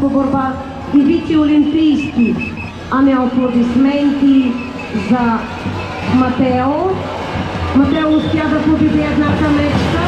по борба и вици олимпийски. Ами аплодисменти за Матео. Матео успя да победи едната мечка.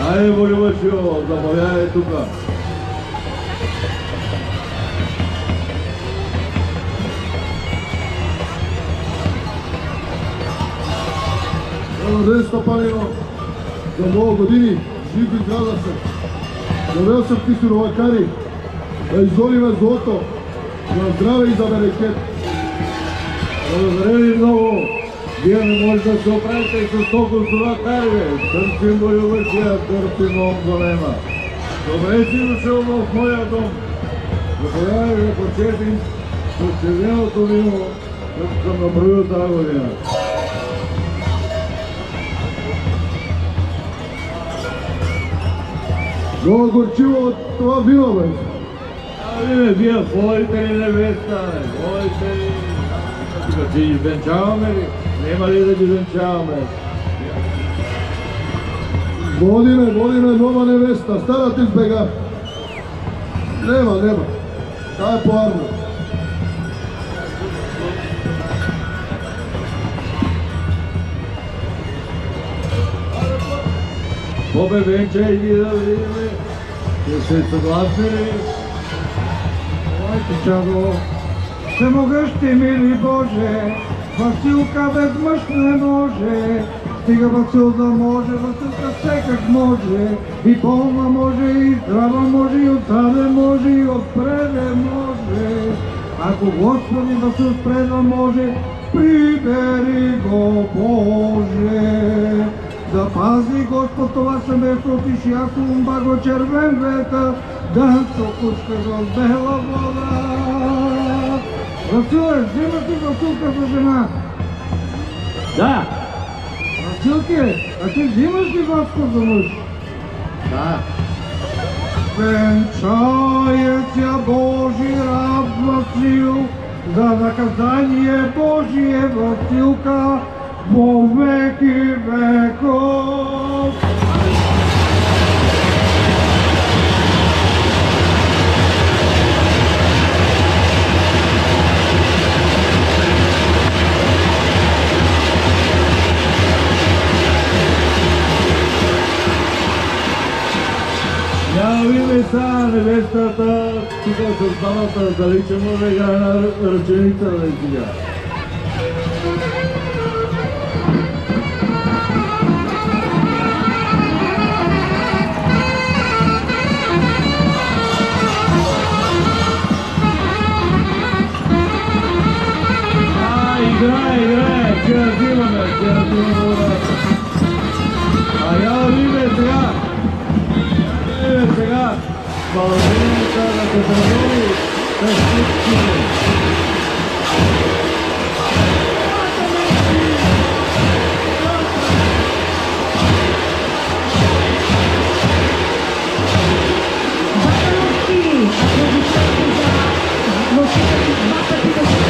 Айде, Боливачио, заповядай тука. Добър ден, Стопанино. За много години жив и здрава съм. Довел съм ти суровакари да изгоним злото, на здраве и за берекет. Благодаря ви много. Вие не може да се оправите и с толкова суровакари. Търсим Боливачия, търсим голема. Добре си дошъл в моя дом. Заповядай да почетим с червеното вино, като съм наброил тази година. Много горчиво от това вино, бе. Вие водите ли невеста, водите ли? Тук си венчаваме ли? Нема ли да ги венчаваме? Водиме нова невеста, старата избега. Нема. Тая е по-арно. Бобе, венчай ги да видиме. Ще се съгласни ли? Моите чадо, всемогъщи мили Боже, Василка без мъж не може, стига Васил да може, Василка всекак може, и болна може, и здрава може, и отзаде може, и отпреде може. Ако Господи Васил спре да може, прибери го Боже. Да пази Господ това семейство от Ишияковом баго червен ветър, да сокучка в бела вода. Василе, взимаш ли Василка за жена? Да! Василке, а ти взимаш ли Васко за мъж? Да! Венчая Божи раб Васил, за наказание Божие Василка, во веки веков. Няма види сега невестата, тук с двамата, дали че може да играе на ръченица да изига. Играе, ще я взимаме водата. А я види сега, балеринка на Катарони, да всички. Батановци, аплодисменти за носителите два пъти да се